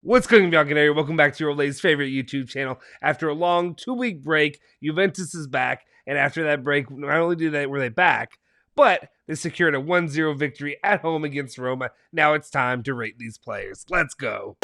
What's going on, Bianconeri? Welcome back to your latest favorite YouTube channel. After a long 2-week break, Juventus is back, and after that break, not only were they back, but they secured a 1-0 victory at home against Roma. Now it's time to rate these players. Let's go.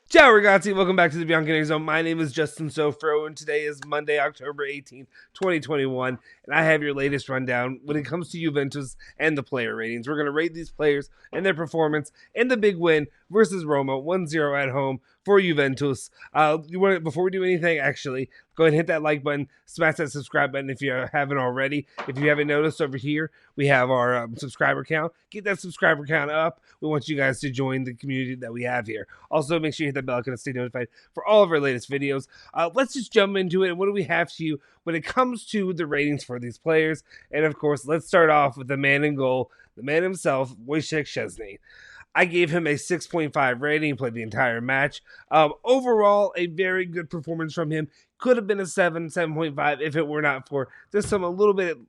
Ciao ragazzi, welcome back to the Bianconeri Zone. My name is Justin Sofro, and today is Monday, October 18th, 2021, and I have your latest rundown when it comes to Juventus and the player ratings. We're going to rate these players and their performance in the big win versus Roma, 1-0 at home for Juventus. Before we do anything, actually, go ahead and hit that like button, smash that subscribe button if you haven't already. If you haven't noticed, over here, we have our subscriber count. Get that subscriber count up. We want you guys to join the community that we have here. Also, make sure you hit that bell icon to stay notified for all of our latest videos. Let's just jump into it. What do we have to you when it comes to the ratings for these players? And, of course, let's start off with the man in goal, the man himself, Wojciech Szczesny. I gave him a 6.5 rating. He played the entire match. Overall, a very good performance from him. Could have been a 7.5 if it were not for just some little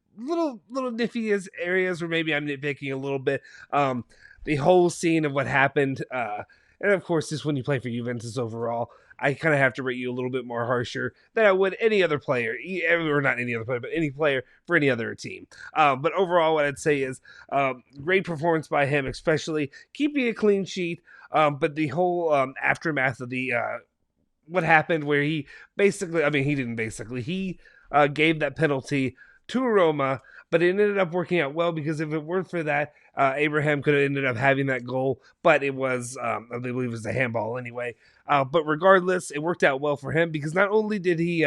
nifty areas where maybe I'm nitpicking a little bit. The whole scene of what happened, and of course, just when you play for Juventus overall, I kind of have to rate you a little bit more harsher than I would any other player, or not any other player, but any player for any other team. But overall, what I'd say is great performance by him, especially keeping a clean sheet. But the whole aftermath of the what happened, where he gave that penalty to Roma, but it ended up working out well, because if it weren't for that, Abraham could have ended up having that goal, but it was, I believe it was a handball anyway. But regardless, it worked out well for him, because not only did he,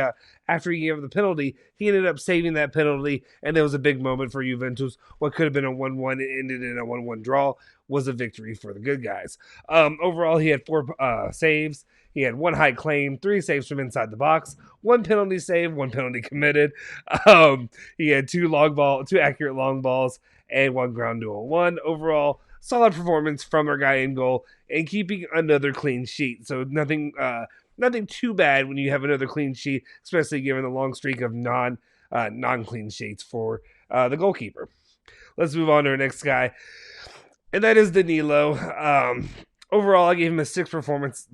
after he gave the penalty, he ended up saving that penalty, and there was a big moment for Juventus. What could have been a 1-1, it ended in a 1-1 draw, was a victory for the good guys. Overall, he had 4 saves. He had 1 high claim, 3 saves from inside the box, 1 penalty save, 1 penalty committed. He had 2 accurate long balls, and 1 ground duel won. Overall, solid performance from our guy in goal, and keeping another clean sheet. So nothing too bad when you have another clean sheet, especially given the long streak of non-clean sheets for the goalkeeper. Let's move on to our next guy, and that is Danilo. Overall, I gave him a 6 performance.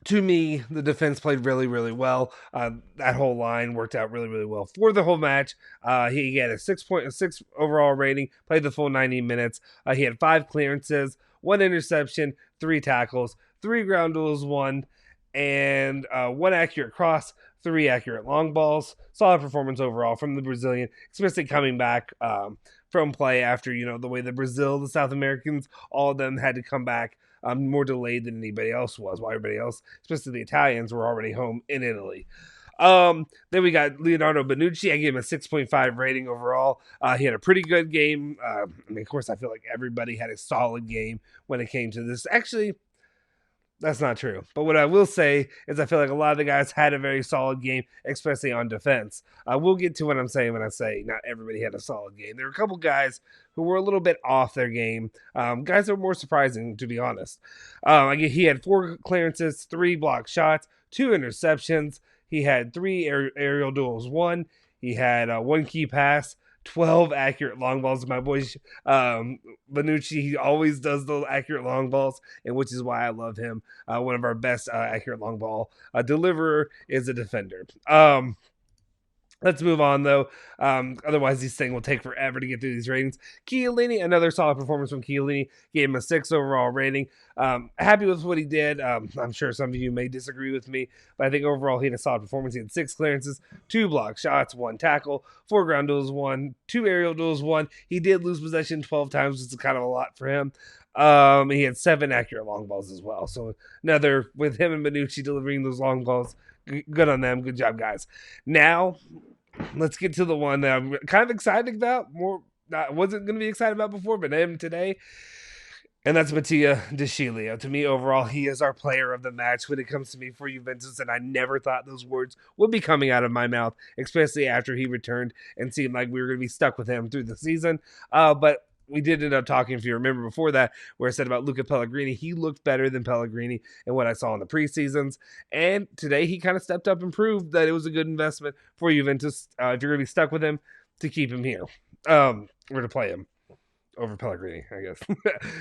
To me, the defense played really, really well. That whole line worked out really, really well for the whole match. He had a 6.6 overall rating, played the full 90 minutes. He had 5 clearances, 1 interception, 3 tackles, 3 ground duels, 1, and 1 accurate cross, 3 accurate long balls. Solid performance overall from the Brazilian, especially coming back from play after, the way the South Americans, all of them had to come back more delayed than anybody else was, while everybody else, especially the Italians, were already home in Italy. Then we got Leonardo Bonucci. I gave him a 6.5 rating overall. He had a pretty good game. Of course, I feel like everybody had a solid game when it came to this. Actually, that's not true. But what I will say is I feel like a lot of the guys had a very solid game, especially on defense. We'll get to what I'm saying when I say not everybody had a solid game. There were a couple guys who were a little bit off their game. Guys that were more surprising, to be honest. He had 4 clearances, 3 blocked shots, 2 interceptions. He had 3 aerial duels, 1. He had 1 key pass, 12 accurate long balls. My boy Bonucci, he always does the accurate long balls, and which is why I love him. One of our best accurate long ball deliverer is a defender. Let's move on, though. Otherwise, this thing will take forever to get through these ratings. Keolini, another solid performance from Keolini. Gave him a 6 overall rating. Happy with what he did. I'm sure some of you may disagree with me, but I think overall he had a solid performance. He had 6 clearances, 2 block shots, 1 tackle, 4 ground duels, 1, 2 aerial duels, 1. He did lose possession 12 times, which is kind of a lot for him. He had 7 accurate long balls as well. So another, with him and Bonucci delivering those long balls, good on them. Good job, guys. Now, let's get to the one that I'm kind of excited about. I wasn't going to be excited about before, but I am today. And that's Mattia De Sciglio. To me, overall, he is our player of the match when it comes to me for Juventus, and I never thought those words would be coming out of my mouth, especially after he returned and seemed like we were going to be stuck with him through the season. But we did end up talking, if you remember before that, where I said about Luca Pellegrini. He looked better than Pellegrini in what I saw in the preseasons. And today he kind of stepped up and proved that it was a good investment for Juventus, if you're going to be stuck with him, to keep him here, or to play him. over Pellegrini, I guess.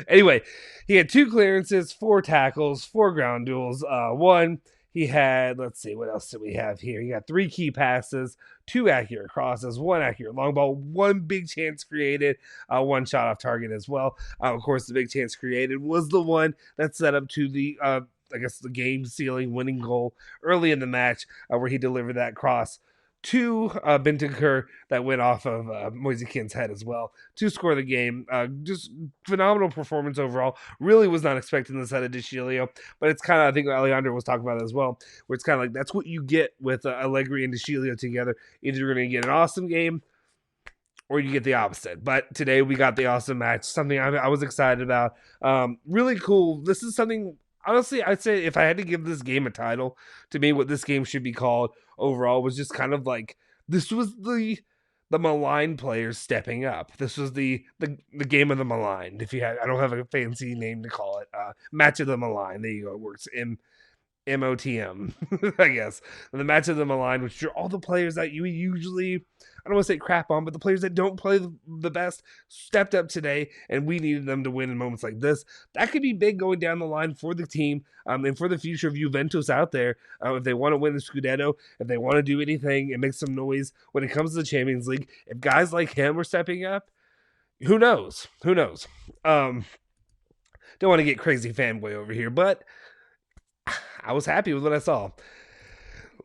Anyway, he had 2 clearances, 4 tackles, 4 ground duels. One, he had, let's see, what else did we have here? He got 3 key passes, 2 accurate crosses, 1 accurate long ball, 1 big chance created, 1 shot off target as well. Of course, the big chance created was the one that set up to the, I guess, the game sealing winning goal early in the match, where he delivered that cross to Bentancur that went off of Moise Kean's head as well to score the game. Just phenomenal performance overall. Really was not expecting this out of DeCilio, but it's kind of, I think Alejandro was talking about it as well, where it's kind of like that's what you get with Allegri and DeCilio together. Either you're going to get an awesome game or you get the opposite. But today we got the awesome match, something I was excited about. Really cool. This is something, honestly, I'd say if I had to give this game a title, to me, what this game should be called overall was just kind of like, this was the maligned players stepping up. This was the game of the maligned. If you had, I don't have a fancy name to call it. Match of the maligned. There you go. It works. MOTM, I guess. And the match of the maligned, which are all the players that you usually, I don't want to say crap on, but the players that don't play the best stepped up today, and we needed them to win in moments like this. That could be big going down the line for the team, and for the future of Juventus out there. If they want to win the Scudetto, if they want to do anything and make some noise when it comes to the Champions League, if guys like him are stepping up, who knows? Who knows? Don't want to get crazy fanboy over here, but I was happy with what I saw.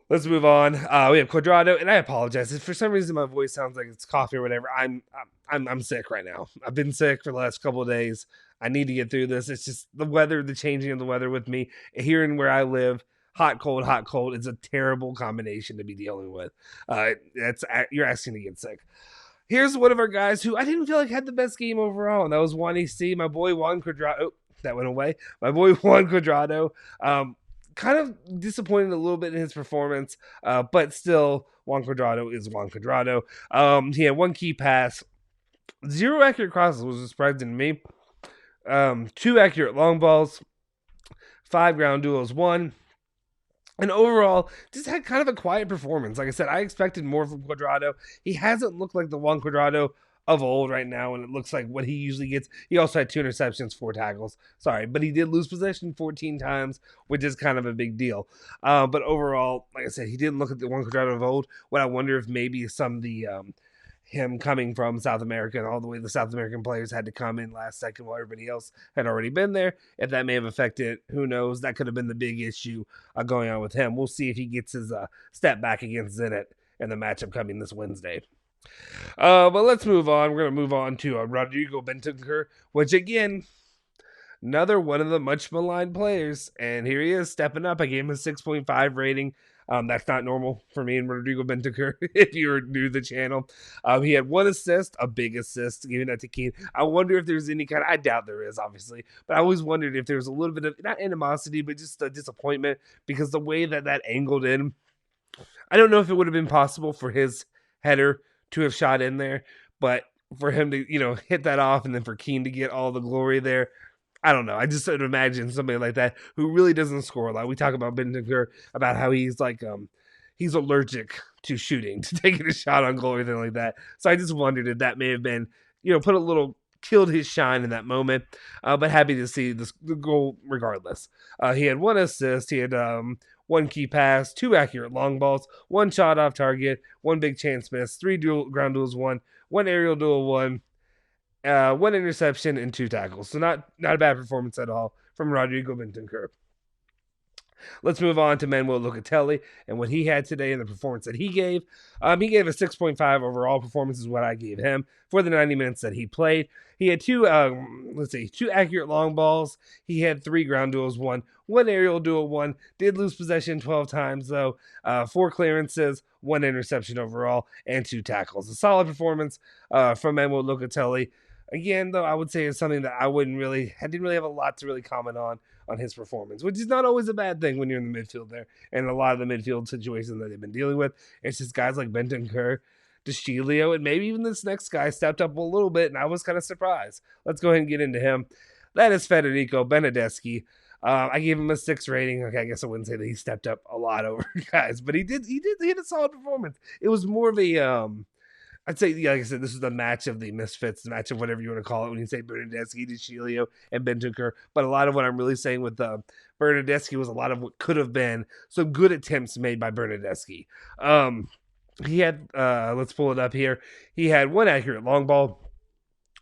Let's move on. We have Cuadrado, and I apologize if for some reason my voice sounds like it's coffee or whatever. I'm sick right now. I've been sick for the last couple of days. I need to get through this. It's just the weather, the changing of the weather with me here and where I live. Hot, cold. It's a terrible combination to be dealing with. You're asking to get sick. Here's one of our guys who I didn't feel like had the best game overall, and that was Juan EC, my boy Juan Cuadrado. Oh, that went away. My boy Juan Cuadrado. Kind of disappointed a little bit in his performance, but still, Juan Cuadrado is Juan Cuadrado. He had 1 key pass, 0 accurate crosses, which was surprising to me. 2 accurate long balls, 5 ground duels, 1. And overall, just had kind of a quiet performance. Like I said, I expected more from Cuadrado. He hasn't looked like the Juan Cuadrado of old right now, and it looks like what he usually gets. He also had 2 interceptions, 4 tackles. Sorry, but he did lose possession 14 times, which is kind of a big deal. But overall, like I said, he didn't look at the Juan Cuadrado of old. What I wonder if maybe some of the him coming from South America and all the way the South American players had to come in last second while everybody else had already been there. If that may have affected, who knows? That could have been the big issue going on with him. We'll see if he gets his step back against Zenit in the matchup coming this Wednesday. But let's move on. We're going to move on to Rodrigo Bentancur, which again, another one of the much maligned players. And here he is stepping up. I gave him a 6.5 rating. That's not normal for me and Rodrigo Bentancur, if you're new to the channel. He had 1 assist, a big assist, giving that to Keane. I wonder if there's any kind of, I doubt there is, obviously, but I always wondered if there was a little bit of, not animosity, but just a disappointment, because the way that angled in, I don't know if it would have been possible for his header to have shot in there, but for him to, hit that off and then for Keane to get all the glory there, I don't know. I just would imagine somebody like that who really doesn't score a lot. We talk about Bentancur, about how he's like, he's allergic to shooting, to taking a shot on goal or anything like that. So I just wondered if that may have been, killed his shine in that moment. But happy to see the goal regardless. He had 1 assist. He had 1 key pass, 2 accurate long balls, 1 shot off target, 1 big chance miss, 3 ground duels, 1 aerial duel, 1 interception, and 2 tackles. So not a bad performance at all from Rodrigo Bentancur. Let's move on to Manuel Locatelli and what he had today and the performance that he gave. He gave a 6.5 overall performance is what I gave him for the 90 minutes that he played. He had 2 accurate long balls. He had 3 ground duels, 1 aerial duel, 1. Did lose possession 12 times though. 4 clearances, 1 interception overall, and 2 tackles. A solid performance from Manuel Locatelli. Again, though, I would say it's something that I didn't really have a lot to really comment on his performance, which is not always a bad thing when you're in the midfield there. And a lot of the midfield situations that they've been dealing with, it's just guys like Bentancur, DeCilio, and maybe even this next guy stepped up a little bit, and I was kind of surprised. Let's go ahead and get into him. That is Federico Benedezki. I gave him a 6 rating. Okay, I guess I wouldn't say that he stepped up a lot over guys, but he had a solid performance. It was more of a I'd say, yeah, like I said, this is the match of the misfits, the match of whatever you want to call it when you say Bernadeschi, DeCilio, and Bentancur. But a lot of what I'm really saying with Bernadeschi was a lot of what could have been some good attempts made by Bernadeschi. He had, let's pull it up here. He had one accurate long ball,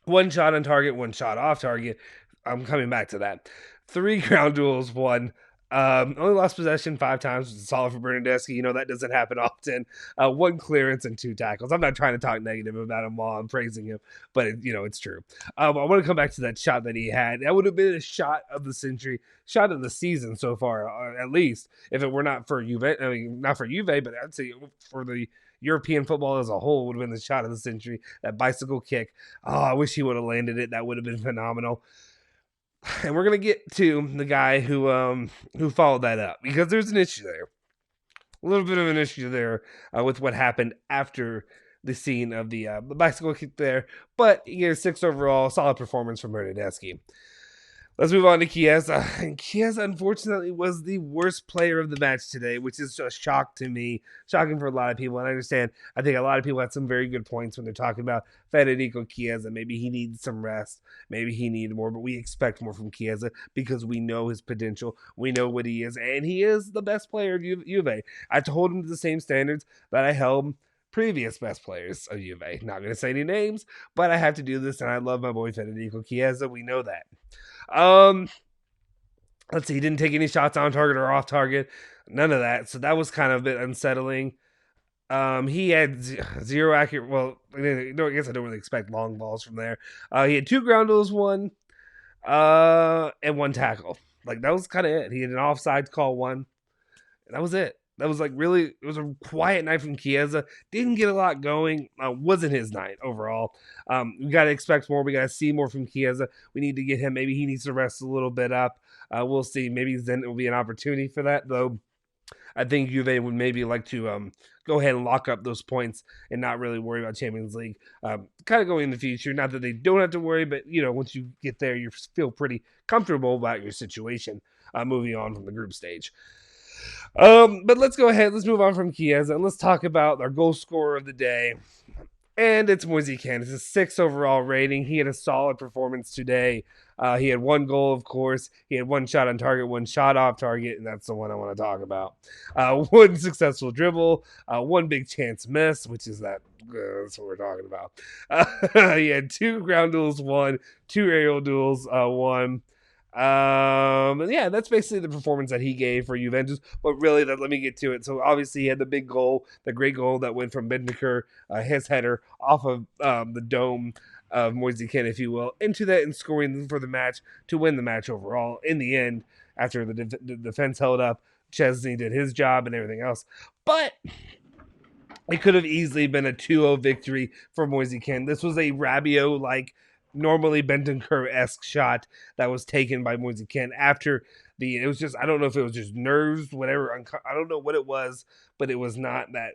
one shot on target, one shot off target. I'm coming back to that. 3 ground duels, one. Only lost possession 5 times, which is solid for Bernadeschi. You know, that doesn't happen often. 1 clearance and 2 tackles. I'm not trying to talk negative about him while I'm praising him, but, it's true. I want to come back to that shot that he had. That would have been a shot of the century, shot of the season so far, at least, if it were not for Juve. I mean, not for Juve, but I'd say for the European football as a whole would have been the shot of the century. That bicycle kick. Oh, I wish he would have landed it. That would have been phenomenal. And we're gonna get to the guy who followed that up, because there's an issue there, a little bit of an issue there with what happened after the scene of the bicycle kick there. But he gets 6 overall, solid performance from Bernadeschi. Let's move on to Kiesa. And Kiesa, unfortunately, was the worst player of the match today, which is a shock to me, shocking for a lot of people. And I understand, I think a lot of people had some very good points when they're talking about Federico Chiesa. Maybe he needs some rest. Maybe he needed more, but we expect more from Chiesa because we know his potential. We know what he is, and he is the best player of Juve. I hold him to the same standards that I held previous best players of Juve. Not going to say any names, but I have to do this, and I love my boy Federico Chiesa. We know that. Let's see, he didn't take any shots on target or off target, none of that. So that was kind of a bit unsettling. He had 0 accurate. Well, I guess I don't really expect long balls from there. He had 2 ground duels, one, and 1 tackle. Like, that was kind of it. He had an offside call, one, and that was it. That was it was a quiet night from Chiesa. Didn't get a lot going. Wasn't his night overall. We got to expect more. We got to see more from Chiesa. We need to get him. Maybe he needs to rest a little bit up. We'll see. Maybe then it will be an opportunity for that, though. I think Juve would maybe like to go ahead and lock up those points and not really worry about Champions League. Kind of going in the future. Not that they don't have to worry, but, once you get there, you feel pretty comfortable about your situation moving on from the group stage. But let's go ahead. Let's move on from Chiesa and let's talk about our goal scorer of the day. And it's Moise Kean. It's a 6 overall rating. He had a solid performance today. He had 1 goal, of course. He had 1 shot on target, 1 shot off target, and that's the one I want to talk about. 1 successful dribble, 1 big chance miss, which is that's what we're talking about. He had 2 ground duels, 1, 2 aerial duels, 1. Yeah, that's basically the performance that he gave for Juventus. But really, let me get to it. So obviously, he had the big goal, the great goal that went from Bentancur, his header off of the dome of Moise Kean, if you will, into that and scoring for the match to win the match overall. In the end, after the defense held up, Chesney did his job and everything else. But it could have easily been a 2-0 victory for Moise Kean. This was a Rabiot-like, normally Bentancur-esque shot that was taken by Moise Kean after it was just, I don't know if it was just nerves, whatever, I don't know what it was, but it was not that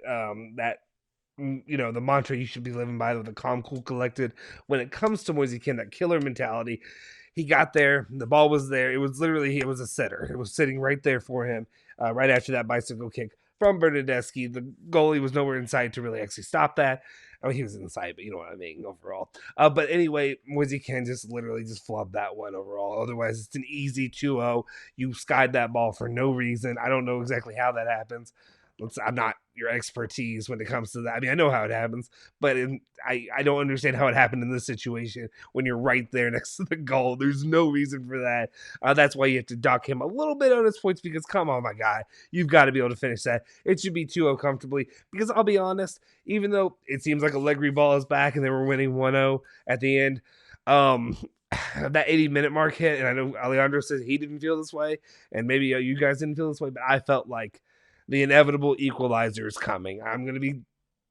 the mantra you should be living by, with the calm, cool, collected. When it comes to Moise Kean, that killer mentality, he got there, the ball was there, it was a sitter. It was sitting right there for him right after that bicycle kick from Bernadeschi. The goalie was nowhere in sight to really actually stop that. I mean, he was inside, but you know what I mean overall. But anyway, Moise Kean just literally just flubbed that one overall. Otherwise, it's an easy 2-0. You skied that ball for no reason. I don't know exactly how that happens. I'm not your expertise when it comes to that. I mean, I know how it happens, but I don't understand how it happened in this situation when you're right there next to the goal. There's no reason for that. That's why you have to dock him a little bit on his points, because come on, my guy, you've got to be able to finish that. It should be 2-0 comfortably, because I'll be honest, even though it seems like Allegri ball is back and they were winning 1-0 at the end, that 80-minute mark hit, and I know Alejandro says he didn't feel this way, and maybe you guys didn't feel this way, but I felt like the inevitable equalizer is coming. I'm going to be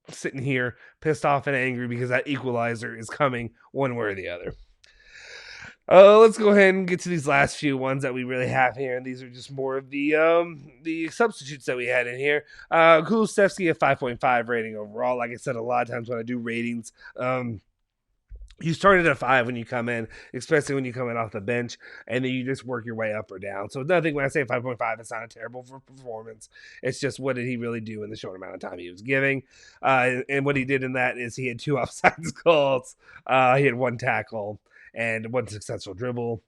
sitting here pissed off and angry because that equalizer is coming one way or the other. Let's go ahead and get to these last few ones that we really have here, and these are just more of the substitutes that we had in here. Kulusevski, a 5.5 rating overall. Like I said, a lot of times when I do ratings, you start at a 5 when you come in, especially when you come in off the bench, and then you just work your way up or down. So nothing when I say 5.5, it's not a terrible performance. It's just what did he really do in the short amount of time he was giving, and what he did in that is he had 2 offsides calls, he had 1 tackle and 1 successful dribble.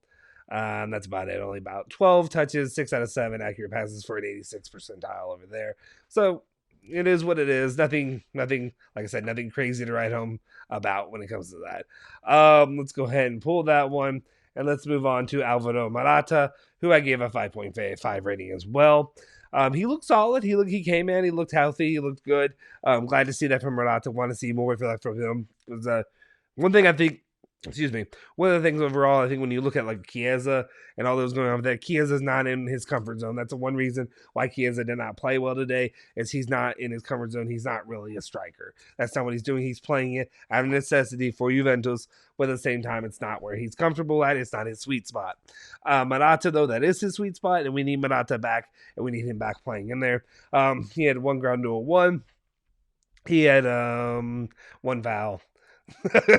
That's about it. Only about 12 touches, 6 out of 7 accurate passes for an 86 percentile over there. So it is what it is. Nothing, like I said, nothing crazy to write home about when it comes to that. Let's go ahead and pull that one, and let's move on to Alvaro Morata, who I gave a 5.5 rating as well. He looked solid. He came in. He looked healthy. He looked good. I'm glad to see that from Morata. Want to see more from him. It was one thing I think. Excuse me. One of the things overall, I think when you look at like Kiesa and all those going on with that, Kiesa's not in his comfort zone. That's the one reason why Kiesa did not play well today, is he's not in his comfort zone. He's not really a striker. That's not what he's doing. He's playing it out of necessity for Juventus, but at the same time, it's not where he's comfortable at. It's not his sweet spot. Morata, though, that is his sweet spot, and we need Morata back, and we need him back playing in there. He had 1 ground duel 1. He had 1 foul.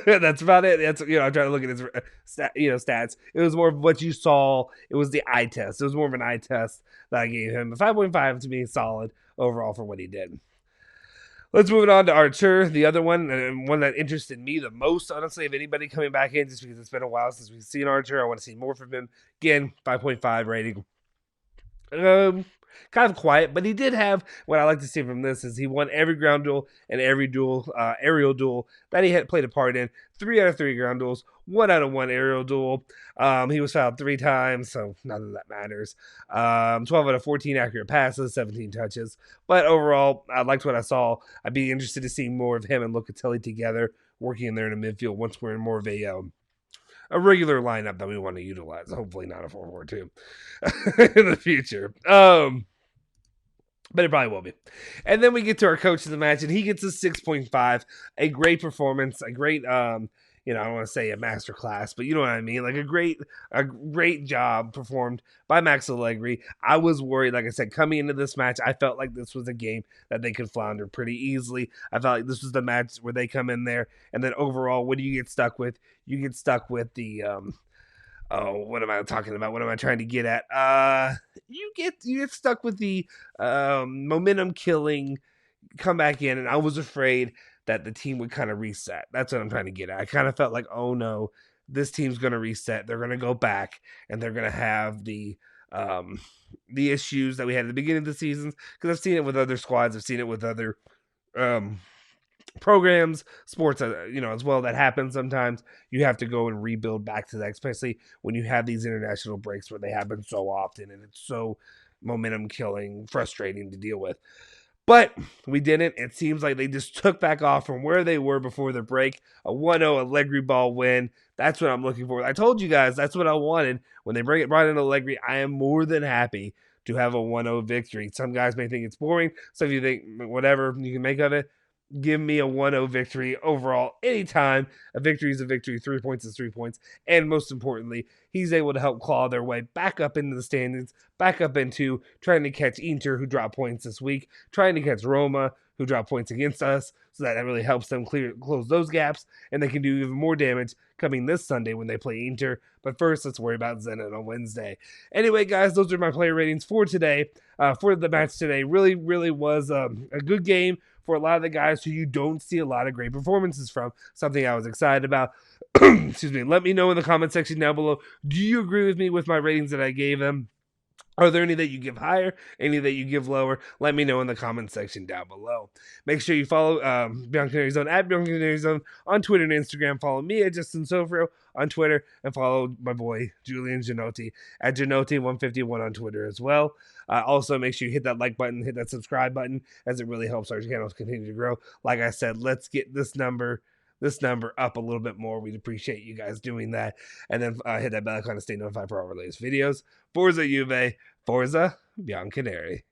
That's about it. That's, I'm trying to look at his stats. It was more of what you saw. It was the eye test. It was more of an eye test that I gave him. 5.5 to me, solid overall for what he did. Let's move it on to Archer, the other one, and one that interested me the most, honestly, of anybody coming back in, just because it's been a while since we've seen Archer. I want to see more from him. Again, 5.5 rating. Kind of quiet, but he did have what I like to see from this is he won every ground duel and every aerial duel that he had played a part in. 3 out of 3 ground duels, 1 out of 1 aerial duel. He was fouled 3 times, so none of that matters. 12 out of 14 accurate passes, 17 touches. But overall, I liked what I saw. I'd be interested to see more of him and Locatelli together working in there in the midfield once we're in more of a regular lineup that we want to utilize. Hopefully not a 4-4-2 in the future. But it probably will be. And then we get to our coach of the match, and he gets a 6.5. A great performance, a great, I don't want to say a masterclass, but you know what I mean? Like a great job performed by Max Allegri. I was worried, like I said, coming into this match, I felt like this was a game that they could flounder pretty easily. I felt like this was the match where they come in there, and then overall, what do you get stuck with? You get stuck with the, what am I talking about? What am I trying to get at? You get stuck with the momentum killing, come back in, and I was afraid that the team would kind of reset. That's what I'm trying to get at. I kind of felt like, oh no, this team's going to reset. They're going to go back, and they're going to have the issues that we had at the beginning of the seasons. Because I've seen it with other squads. I've seen it with other programs, sports, as well. That happens sometimes. You have to go and rebuild back to that, especially when you have these international breaks where they happen so often, and it's so momentum killing, frustrating to deal with. But we didn't. It seems like they just took back off from where they were before the break. A 1-0 Allegri ball win. That's what I'm looking for. I told you guys that's what I wanted. When they brought in Allegri, I am more than happy to have a 1-0 victory. Some guys may think it's boring. Some of you think whatever you can make of it. Give me a 1-0 victory overall anytime. A victory is a victory. 3 points is 3 points. And most importantly, he's able to help claw their way back up into the standings, back up into trying to catch Inter, who dropped points this week, trying to catch Roma, who dropped points against us, so that really helps them close those gaps, and they can do even more damage coming this Sunday when they play Inter. But first, let's worry about Zenit on Wednesday. Anyway, guys, those are my player ratings for today, for the match today. Really, really was a good game for a lot of the guys who you don't see a lot of great performances from. Something I was excited about. Excuse me. Let me know in the comment section down below. Do you agree with me with my ratings that I gave them? Are there any that you give higher? Any that you give lower? Let me know in the comment section down below. Make sure you follow Bianconeri Zone at Bianconeri Zone on Twitter and Instagram. Follow me at Justin Sofro on Twitter, and follow my boy Julian Genotti at Genotti151 on Twitter as well. Also, make sure you hit that like button, hit that subscribe button, as it really helps our channel continue to grow. Like I said, let's get this number up a little bit more. We'd appreciate you guys doing that. And then hit that bell icon to stay notified for all our latest videos. Forza Juve, Forza Bianconeri.